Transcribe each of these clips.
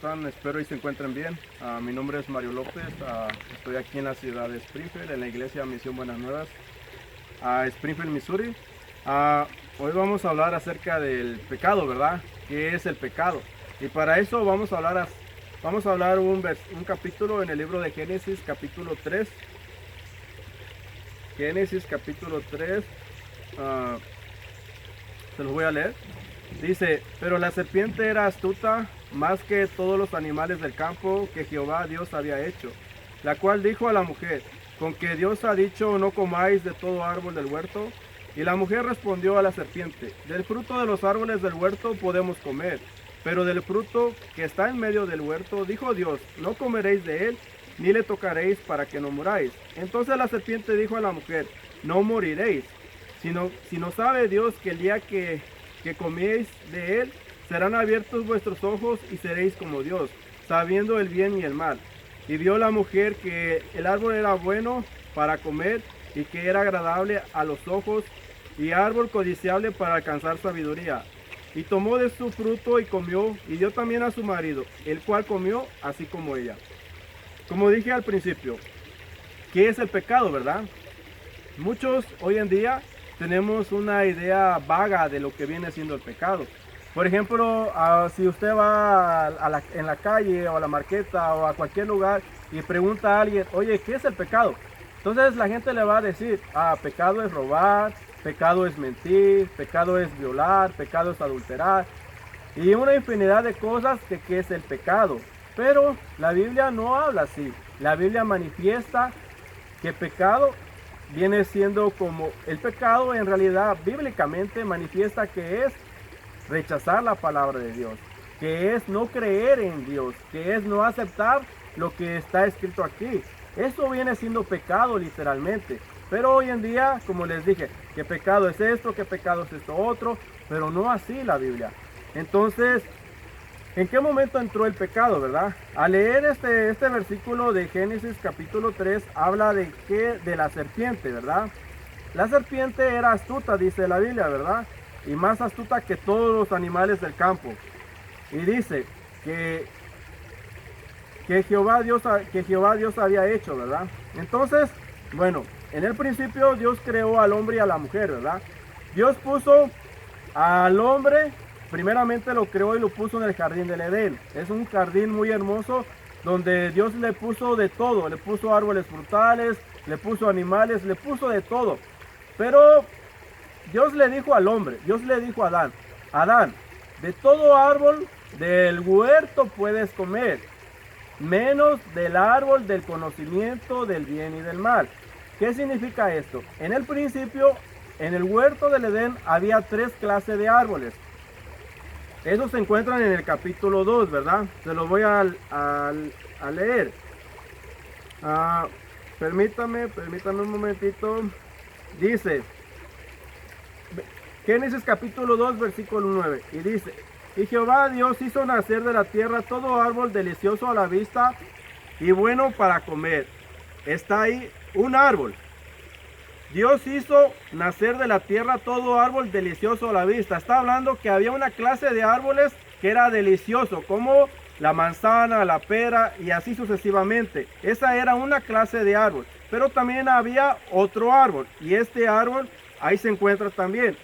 están? Espero y se encuentren bien. Mi nombre es Mario López. Estoy aquí en la ciudad de Springfield, en la iglesia Misión Buenas Nuevas, Springfield, Missouri. Hoy vamos a hablar acerca del pecado, ¿verdad? ¿Qué es el pecado? Y para eso vamos a hablar un capítulo en el libro de Génesis, capítulo 3. Génesis, capítulo 3. Se los voy a leer. Dice: pero la serpiente era astuta más que todos los animales del campo que Jehová Dios había hecho, la cual dijo a la mujer: ¿con que Dios ha dicho no comáis de todo árbol del huerto? Y la mujer respondió a la serpiente: del fruto de los árboles del huerto podemos comer, pero del fruto que está en medio del huerto, dijo Dios, no comeréis de él, ni le tocaréis para que no muráis. Entonces la serpiente dijo a la mujer: no moriréis, sino sabe Dios que el día que coméis de él, serán abiertos vuestros ojos y seréis como Dios, sabiendo el bien y el mal. Y vio la mujer que el árbol era bueno para comer y que era agradable a los ojos y árbol codiciable para alcanzar sabiduría. Y tomó de su fruto y comió, y dio también a su marido, el cual comió así como ella. Como dije al principio, ¿qué es el pecado, verdad? Muchos hoy en día tenemos una idea vaga de lo que viene siendo el pecado. Por ejemplo, si usted va en la calle o a la marqueta o a cualquier lugar y pregunta a alguien: oye, ¿qué es el pecado? Entonces la gente le va a decir: pecado es robar, pecado es mentir, pecado es violar, pecado es adulterar, y una infinidad de cosas que qué es el pecado. Pero la Biblia no habla así. La Biblia manifiesta que pecado viene siendo como el pecado en realidad bíblicamente manifiesta que es rechazar la palabra de Dios, que es no creer en Dios, que es no aceptar lo que está escrito aquí. Eso viene siendo pecado literalmente. Pero hoy en día, como les dije, que pecado es esto, que pecado es esto otro, pero no así la Biblia. Entonces, ¿en qué momento entró el pecado, verdad? Al leer este versículo de Génesis capítulo 3, habla de la serpiente, ¿verdad? La serpiente era astuta, dice la Biblia, ¿verdad? Y más astuta que todos los animales del campo. Y dice que Jehová Dios había hecho, ¿verdad? Entonces, bueno, en el principio Dios creó al hombre y a la mujer, ¿verdad? Dios puso al hombre, primeramente lo creó y lo puso en el jardín del Edén. Es un jardín muy hermoso donde Dios le puso de todo. Le puso árboles frutales, le puso animales, le puso de todo. Pero Dios le dijo al hombre, Dios le dijo a Adán: Adán, de todo árbol del huerto puedes comer, menos del árbol del conocimiento del bien y del mal. ¿Qué significa esto? En el principio, en el huerto del Edén había 3 clases de árboles. Esos se encuentran en el capítulo 2, ¿verdad? Se los voy a leer. Permítame un momentito. Dice, Génesis capítulo 2, versículo 9. Y dice: y Jehová Dios hizo nacer de la tierra todo árbol delicioso a la vista y bueno para comer. Está ahí un árbol. Dios hizo nacer de la tierra todo árbol delicioso a la vista. Está hablando que había una clase de árboles que era delicioso, como la manzana, la pera y así sucesivamente. Esa era una clase de árbol. Pero también había otro árbol, y este árbol ahí se encuentra también.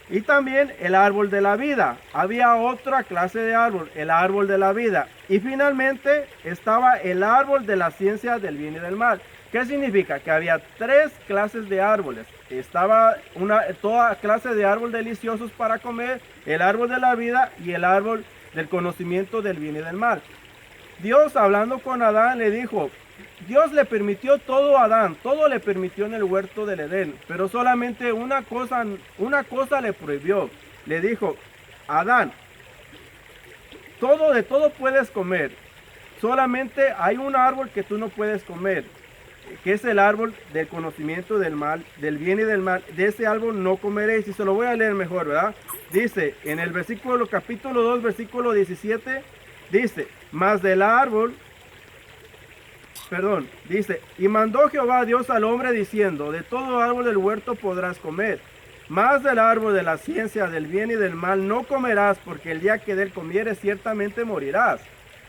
Y también el árbol de la vida. Había otra clase de árbol, el árbol de la vida. Y finalmente estaba el árbol de la ciencia del bien y del mal. ¿Qué significa? Que había 3 clases de árboles. Estaba toda clase de árbol deliciosos para comer, el árbol de la vida y el árbol del conocimiento del bien y del mal. Dios, hablando con Adán, le dijo: Dios le permitió todo a Adán, todo le permitió en el huerto del Edén, pero solamente una cosa le prohibió. Le dijo: Adán, de todo puedes comer, solamente hay un árbol que tú no puedes comer, que es el árbol del conocimiento del mal, del bien y del mal. De ese árbol no comeréis. Y se lo voy a leer mejor, ¿verdad? Dice en el capítulo 2, versículo 17, dice: mas del árbol, dice: y mandó Jehová Dios al hombre diciendo: de todo árbol del huerto podrás comer, mas del árbol de la ciencia del bien y del mal no comerás, porque el día que de él comieres ciertamente morirás.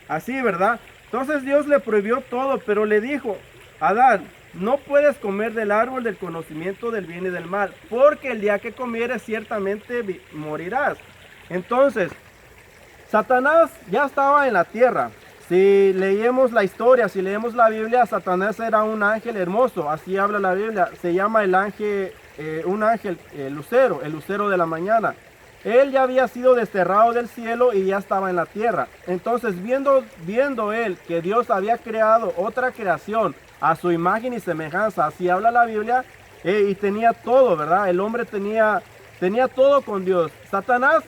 Así, ¿verdad? Entonces Dios le prohibió todo, pero le dijo, Adán, no puedes comer del árbol del conocimiento del bien y del mal, porque el día que comieres ciertamente morirás. Entonces, Satanás ya estaba en la tierra. Si leemos la historia, si leemos la Biblia, Satanás era un ángel hermoso, así habla la Biblia. Se llama el ángel, un ángel, el lucero de la mañana. Él ya había sido desterrado del cielo y ya estaba en la tierra. Entonces, viendo él que Dios había creado otra creación a su imagen y semejanza, así habla la Biblia, y tenía todo, ¿verdad? El hombre tenía todo con Dios. Satanás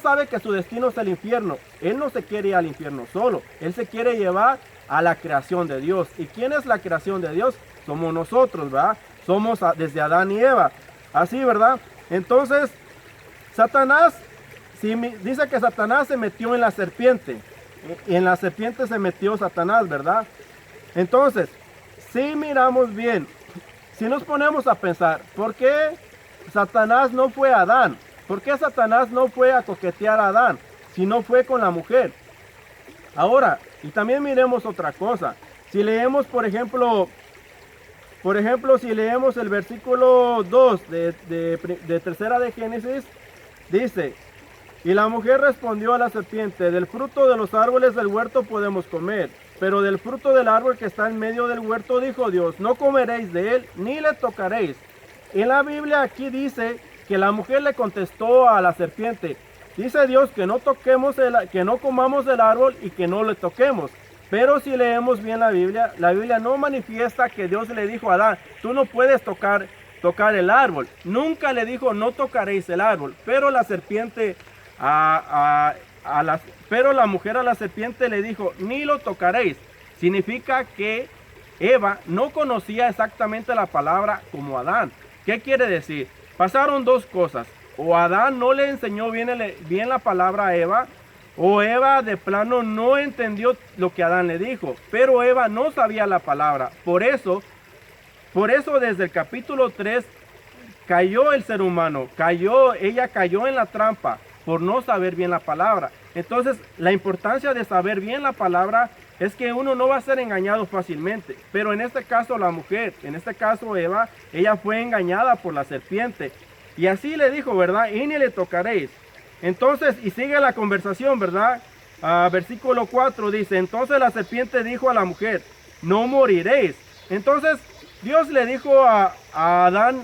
sabe que su destino es el infierno. Él no se quiere ir al infierno solo. Él se quiere llevar a la creación de Dios. ¿Y quién es la creación de Dios? Somos nosotros, ¿verdad? Somos desde Adán y Eva. Así, ¿verdad? Entonces, Satanás, dice que Satanás se metió en la serpiente. En la serpiente se metió Satanás, ¿verdad? Entonces, si miramos bien, si nos ponemos a pensar, ¿por qué Satanás no fue a Adán? ¿Por qué Satanás no fue a coquetear a Adán, si no fue con la mujer? Ahora, y también miremos otra cosa. Si leemos, por ejemplo, si leemos el versículo 2 de tercera de Génesis, dice, y la mujer respondió a la serpiente, del fruto de los árboles del huerto podemos comer, pero del fruto del árbol que está en medio del huerto, dijo Dios, no comeréis de él, ni le tocaréis. En la Biblia aquí dice que la mujer le contestó a la serpiente, dice Dios que no comamos del árbol y que no le toquemos. Pero si leemos bien la Biblia no manifiesta que Dios le dijo a Adán, tú no puedes tocar el árbol. Nunca le dijo, no tocaréis el árbol. Pero la serpiente, pero la mujer a la serpiente le dijo, ni lo tocaréis. Significa que Eva no conocía exactamente la palabra como Adán. ¿Qué quiere decir? Pasaron dos cosas. O Adán no le enseñó bien la palabra a Eva, o Eva de plano no entendió lo que Adán le dijo, pero Eva no sabía la palabra. Por eso desde el capítulo 3 cayó el ser humano, ella cayó en la trampa por no saber bien la palabra. Entonces, la importancia de saber bien la palabra es que uno no va a ser engañado fácilmente. Pero en este caso la mujer, en este caso Eva, ella fue engañada por la serpiente. Y así le dijo, ¿verdad? Y ni le tocaréis. Entonces, y sigue la conversación, ¿verdad? Versículo 4 dice, entonces la serpiente dijo a la mujer, no moriréis. Entonces, Dios le dijo a Adán,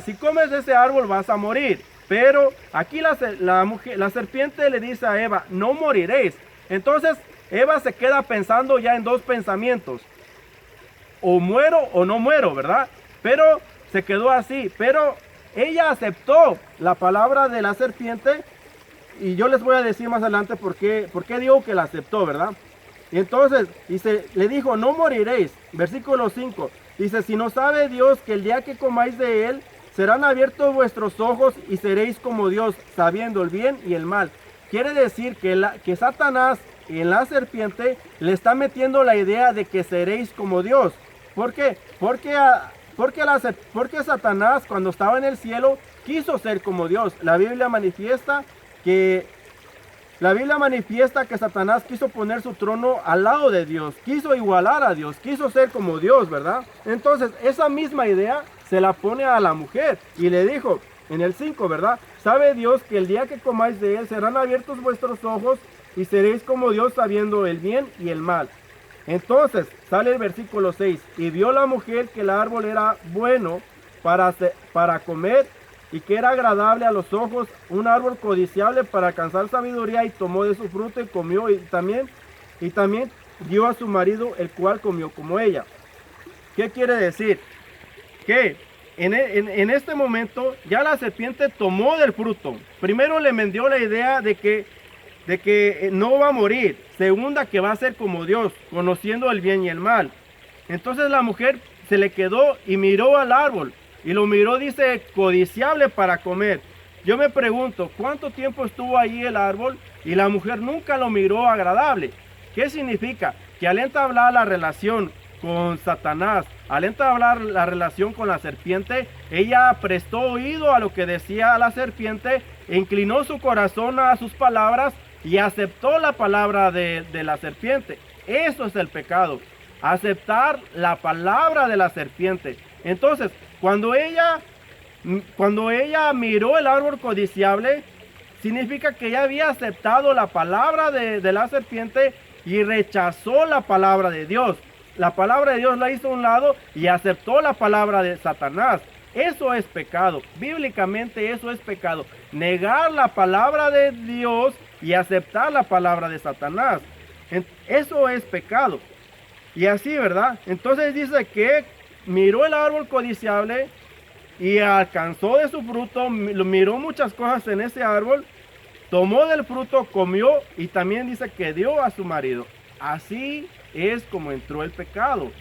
si comes de ese árbol vas a morir. Pero aquí la serpiente le dice a Eva, no moriréis. Entonces, Eva se queda pensando ya en dos pensamientos. O muero o no muero, ¿verdad? Pero se quedó así, pero ella aceptó la palabra de la serpiente y yo les voy a decir más adelante por qué digo que la aceptó, ¿verdad? Y entonces le dijo, no moriréis, versículo 5, dice, si no sabe Dios que el día que comáis de él, serán abiertos vuestros ojos y seréis como Dios, sabiendo el bien y el mal. Quiere decir que Satanás en la serpiente le está metiendo la idea de que seréis como Dios. ¿Por qué? Porque Satanás cuando estaba en el cielo quiso ser como Dios. La Biblia manifiesta que Satanás quiso poner su trono al lado de Dios, quiso igualar a Dios, quiso ser como Dios, ¿verdad? Entonces esa misma idea se la pone a la mujer y le dijo en el 5, ¿verdad? Sabe Dios que el día que comáis de él serán abiertos vuestros ojos y seréis como Dios sabiendo el bien y el mal. Entonces sale el versículo 6, y vio la mujer que el árbol era bueno para comer y que era agradable a los ojos, un árbol codiciable para alcanzar sabiduría, y tomó de su fruto y comió, y también dio a su marido, el cual comió como ella. ¿Qué quiere decir? Que en este momento ya la serpiente tomó del fruto. Primero le vendió la idea de que no va a morir. Segunda, que va a ser como Dios, conociendo el bien y el mal. Entonces la mujer se le quedó y miró al árbol. Y lo miró, dice, codiciable para comer. Yo me pregunto, ¿cuánto tiempo estuvo ahí el árbol? Y la mujer nunca lo miró agradable. ¿Qué significa? Que al entablar la relación con Satanás, al entablar la relación con la serpiente, ella prestó oído a lo que decía la serpiente, e inclinó su corazón a sus palabras, y aceptó la palabra de la serpiente. Eso es el pecado, aceptar la palabra de la serpiente. Entonces, cuando ella miró el árbol codiciable, significa que ella había aceptado la palabra de la serpiente y rechazó la palabra de Dios. La palabra de Dios la hizo a un lado y aceptó la palabra de Satanás. Eso es pecado. Bíblicamente eso es pecado. Negar la palabra de Dios y aceptar la palabra de Satanás. Eso es pecado. Y así, ¿verdad? Entonces dice que miró el árbol codiciable y alcanzó de su fruto, miró muchas cosas en ese árbol, tomó del fruto, comió y también dice que dio a su marido. Así es como entró el pecado.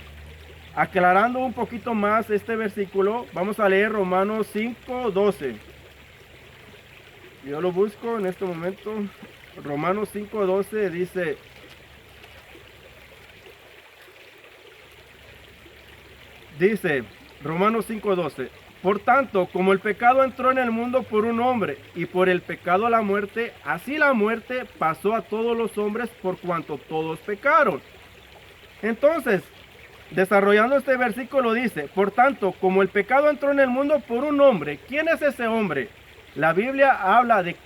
Aclarando un poquito más este versículo, vamos a leer Romanos 5:12. Yo lo busco en este momento. Romanos 5:12 dice Romanos 5:12. Por tanto, como el pecado entró en el mundo por un hombre, y por el pecado la muerte, así la muerte pasó a todos los hombres por cuanto todos pecaron. Entonces, desarrollando este versículo dice, por tanto, como el pecado entró en el mundo por un hombre, ¿quién es ese hombre? La Biblia habla de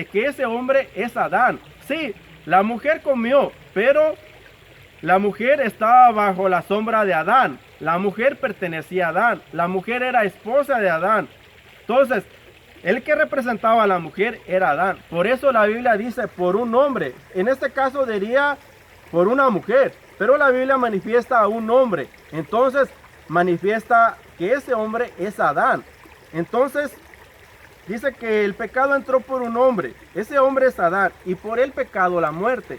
que ese hombre es Adán. Sí, la mujer comió, pero la mujer estaba bajo la sombra de Adán. La mujer pertenecía a Adán. La mujer era esposa de Adán. Entonces, el que representaba a la mujer era Adán. Por eso la Biblia dice por un hombre. En este caso diría por una mujer. Pero la Biblia manifiesta a un hombre. Entonces, manifiesta que ese hombre es Adán. Entonces, dice que el pecado entró por un hombre. Ese hombre es Adán. Y por el pecado la muerte.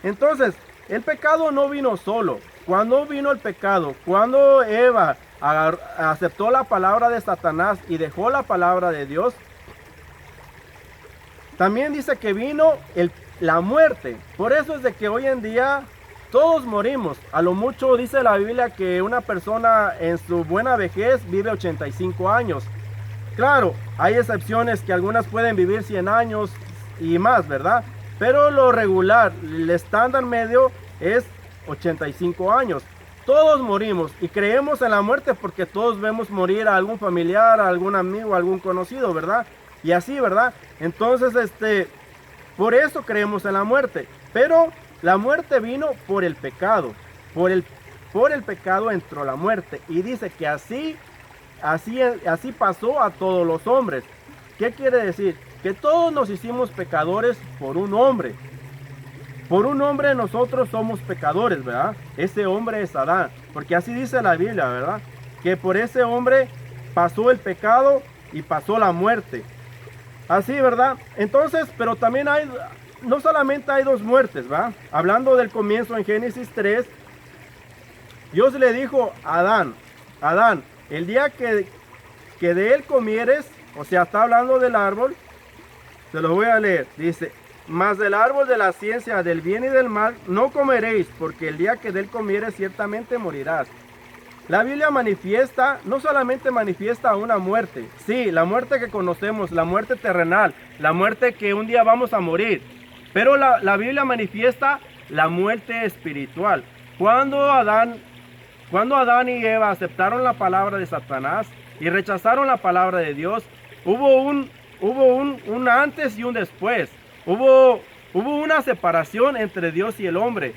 Entonces, el pecado no vino solo. Cuando vino el pecado, cuando Eva aceptó la palabra de Satanás y dejó la palabra de Dios, también dice que vino la muerte. Por eso es de que hoy en día todos morimos. A lo mucho dice la Biblia que una persona en su buena vejez vive 85 años. Claro, hay excepciones que algunas pueden vivir 100 años y más, ¿verdad? Pero lo regular, el estándar medio es 85 años. Todos morimos y creemos en la muerte porque todos vemos morir a algún familiar, a algún amigo, a algún conocido, ¿verdad? Y así, ¿verdad? Entonces, por eso creemos en la muerte. Pero la muerte vino por el pecado. Por el pecado entró la muerte. Y dice que así pasó a todos los hombres. ¿Qué quiere decir? Que todos nos hicimos pecadores por un hombre. Por un hombre nosotros somos pecadores, ¿verdad? Ese hombre es Adán, porque así dice la Biblia, ¿verdad? Que por ese hombre pasó el pecado y pasó la muerte. Así, ¿verdad? Entonces, pero también no solamente hay dos muertes, ¿verdad? Hablando del comienzo en Génesis 3, Dios le dijo a Adán, el día que de él comieres, o sea, está hablando del árbol, se lo voy a leer, dice, mas del árbol de la ciencia del bien y del mal no comeréis, porque el día que de él comieres ciertamente morirás. La Biblia manifiesta, no solamente manifiesta una muerte, sí, la muerte que conocemos, la muerte terrenal, la muerte que un día vamos a morir, pero la Biblia manifiesta la muerte espiritual. Cuando Adán y Eva aceptaron la palabra de Satanás y rechazaron la palabra de Dios, hubo un antes y un después. Hubo una separación entre Dios y el hombre.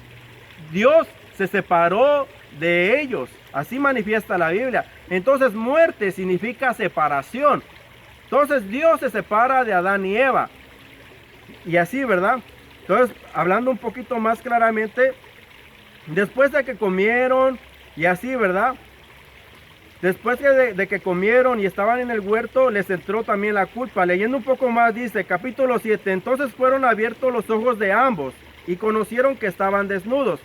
Dios se separó de ellos. Así manifiesta la Biblia. Entonces muerte significa separación. Entonces Dios se separa de Adán y Eva. Y así, ¿verdad? Entonces, hablando un poquito más claramente, después de que comieron y así, ¿verdad? Después de que comieron y estaban en el huerto, les entró también la culpa. Leyendo un poco más dice, capítulo 7, entonces fueron abiertos los ojos de ambos y conocieron que estaban desnudos.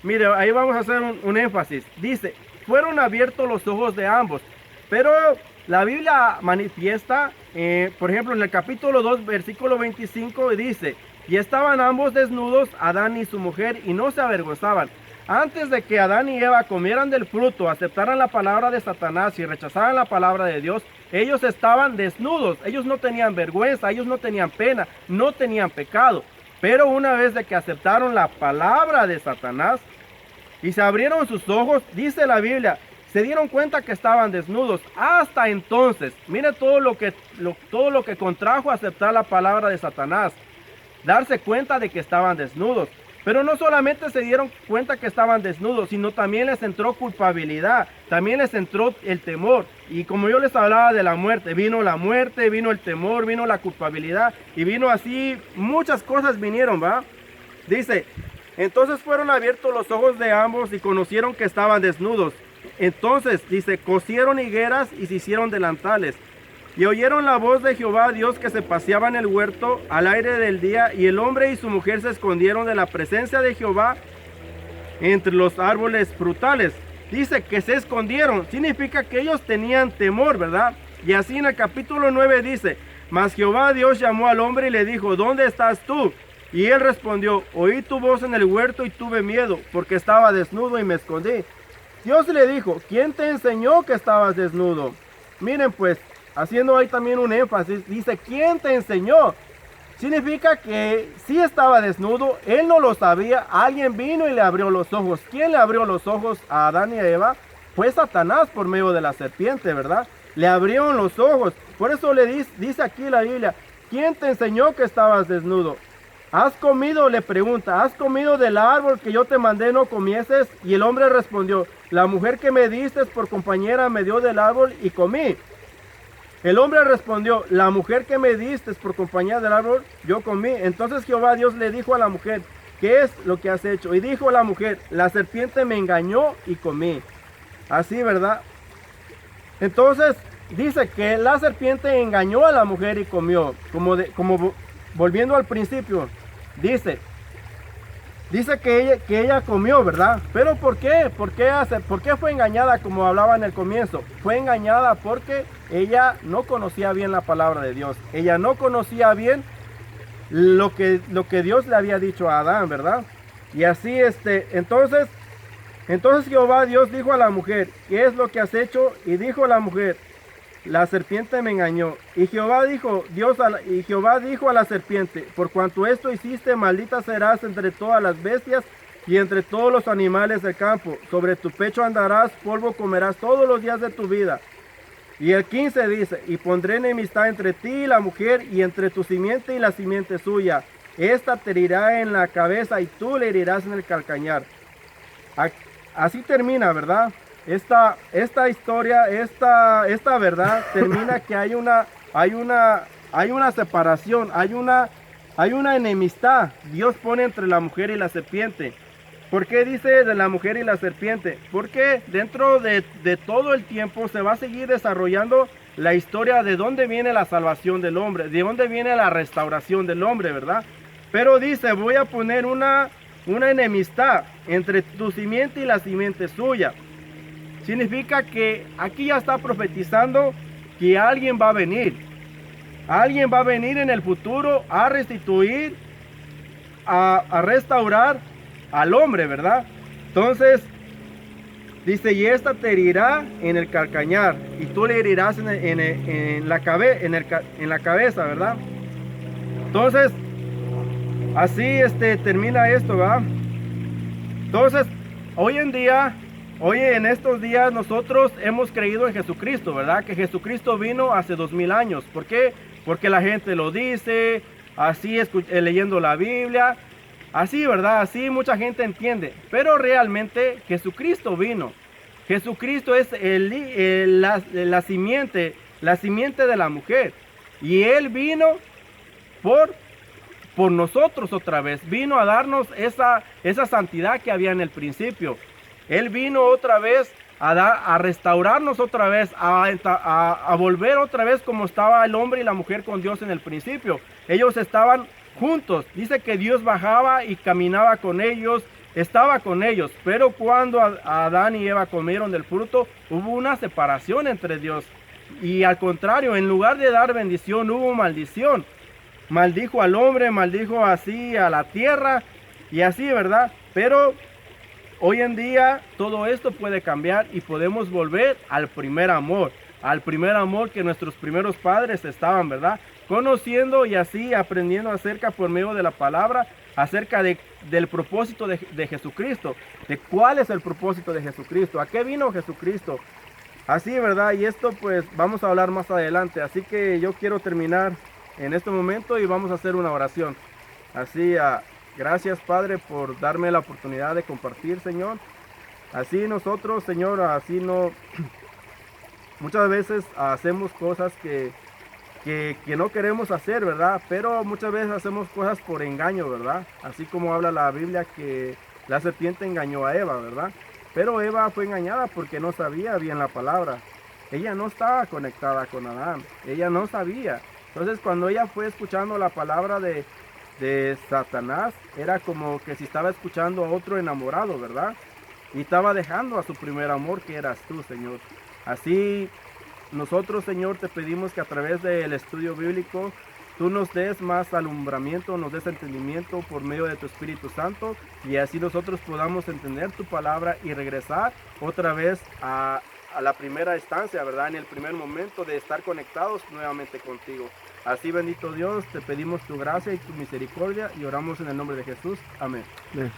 Mire, ahí vamos a hacer un énfasis. Dice, fueron abiertos los ojos de ambos. Pero la Biblia manifiesta, por ejemplo, en el capítulo 2, versículo 25, dice, y estaban ambos desnudos, Adán y su mujer, y no se avergonzaban. Antes de que Adán y Eva comieran del fruto, aceptaran la palabra de Satanás y rechazaran la palabra de Dios, ellos estaban desnudos, ellos no tenían vergüenza, ellos no tenían pena, no tenían pecado. Pero una vez de que aceptaron la palabra de Satanás y se abrieron sus ojos, dice la Biblia, se dieron cuenta que estaban desnudos. Hasta entonces, mire todo lo que contrajo aceptar la palabra de Satanás. Darse cuenta de que estaban desnudos. Pero no solamente se dieron cuenta que estaban desnudos, sino también les entró culpabilidad, también les entró el temor. Y como yo les hablaba de la muerte, vino el temor, vino la culpabilidad y vino así, muchas cosas vinieron, ¿va? Dice, entonces fueron abiertos los ojos de ambos y conocieron que estaban desnudos. Entonces, dice, cosieron higueras y se hicieron delantales. Y oyeron la voz de Jehová Dios que se paseaba en el huerto al aire del día, y el hombre y su mujer se escondieron de la presencia de Jehová entre los árboles frutales. Dice que se escondieron, significa que ellos tenían temor, ¿verdad? Y así en el capítulo 9 dice, mas Jehová Dios llamó al hombre y le dijo, ¿dónde estás tú? Y él respondió, oí tu voz en el huerto y tuve miedo, porque estaba desnudo y me escondí. Dios le dijo, ¿quién te enseñó que estabas desnudo? Miren pues, haciendo ahí también un énfasis, dice, ¿quién te enseñó? Significa que sí estaba desnudo, él no lo sabía, alguien vino y le abrió los ojos. ¿Quién le abrió los ojos a Adán y a Eva? Fue Satanás por medio de la serpiente, ¿verdad? Le abrieron los ojos. Por eso le dice aquí la Biblia, ¿quién te enseñó que estabas desnudo? ¿Has comido? Le pregunta, ¿has comido del árbol que yo te mandé no comieses? Y el hombre respondió, la mujer que me diste por compañera me dio del árbol y comí. El hombre respondió, la mujer que me diste por compañía del árbol, yo comí. Entonces Jehová Dios le dijo a la mujer, ¿qué es lo que has hecho? Y dijo la mujer, la serpiente me engañó y comí. Así, ¿verdad? Entonces dice que la serpiente engañó a la mujer y comió. Como volviendo al principio, dice que ella comió, ¿verdad? Pero ¿por qué? ¿Por qué fue engañada como hablaba en el comienzo? Fue engañada porque ella no conocía bien la palabra de Dios. Ella no conocía bien lo que Dios le había dicho a Adán, ¿verdad? Y así, entonces Jehová Dios dijo a la mujer, ¿qué es lo que has hecho? Y dijo la mujer, la serpiente me engañó. Y Jehová dijo a la serpiente, por cuanto esto hiciste, maldita serás entre todas las bestias y entre todos los animales del campo. Sobre tu pecho andarás, polvo comerás todos los días de tu vida. Y el 15 dice, y pondré enemistad entre ti y la mujer, y entre tu simiente y la simiente suya. Esta te herirá en la cabeza y tú le herirás en el calcañar. Así termina, ¿verdad? Esta historia, esta verdad termina que hay una separación, hay una enemistad. Dios pone entre la mujer y la serpiente. ¿Por qué dice de la mujer y la serpiente? Porque dentro de todo el tiempo se va a seguir desarrollando la historia de dónde viene la salvación del hombre, de dónde viene la restauración del hombre, ¿verdad? Pero dice, voy a poner una enemistad entre tu simiente y la simiente suya. Significa que aquí ya está profetizando que alguien va a venir. Alguien va a venir en el futuro a restituir, a restaurar al hombre, ¿verdad? Entonces, dice, y esta te herirá en el calcañar, y tú le herirás en la cabeza, ¿verdad? Entonces, así termina esto, ¿verdad? Entonces, hoy en estos días nosotros hemos creído en Jesucristo, ¿verdad? Que Jesucristo vino hace 2000 años. ¿Por qué? Porque la gente lo dice, así leyendo la Biblia, así, ¿verdad? Así mucha gente entiende. Pero realmente Jesucristo vino. Jesucristo es la simiente de la mujer. Y Él vino por nosotros otra vez. Vino a darnos esa santidad que había en el principio. Él vino otra vez a restaurarnos otra vez, a volver otra vez como estaba el hombre y la mujer con Dios en el principio. Ellos estaban juntos. Dice que Dios bajaba y caminaba con ellos, estaba con ellos. Pero cuando Adán y Eva comieron del fruto, hubo una separación entre Dios. Y al contrario, en lugar de dar bendición, hubo maldición. Maldijo al hombre, maldijo así a la tierra y así, ¿verdad? Pero hoy en día todo esto puede cambiar y podemos volver al primer amor que nuestros primeros padres estaban, ¿verdad? conociendo y así aprendiendo acerca por medio de la palabra, acerca del propósito de Jesucristo, de cuál es el propósito de Jesucristo, a qué vino Jesucristo. Así, ¿verdad? Y esto pues vamos a hablar más adelante, así que yo quiero terminar en este momento y vamos a hacer una oración. Así, gracias Padre por darme la oportunidad de compartir, Señor. Así nosotros, Señor, así no, muchas veces hacemos cosas que no queremos hacer, ¿verdad? Pero muchas veces hacemos cosas por engaño, ¿verdad? Así como habla la Biblia que la serpiente engañó a Eva, ¿verdad? Pero Eva fue engañada porque no sabía bien la palabra. Ella no estaba conectada con Adán, ella no sabía. Entonces cuando ella fue escuchando la palabra de Satanás, era como que si estaba escuchando a otro enamorado, ¿verdad? Y estaba dejando a su primer amor, que eras tú, Señor. Así nosotros, Señor, te pedimos que a través del estudio bíblico tú nos des más alumbramiento, nos des entendimiento por medio de tu Espíritu Santo, y así nosotros podamos entender tu palabra y regresar otra vez a la primera instancia, ¿verdad? En el primer momento de estar conectados nuevamente contigo. Así, bendito Dios, te pedimos tu gracia y tu misericordia y oramos en el nombre de Jesús. Amén. Amén.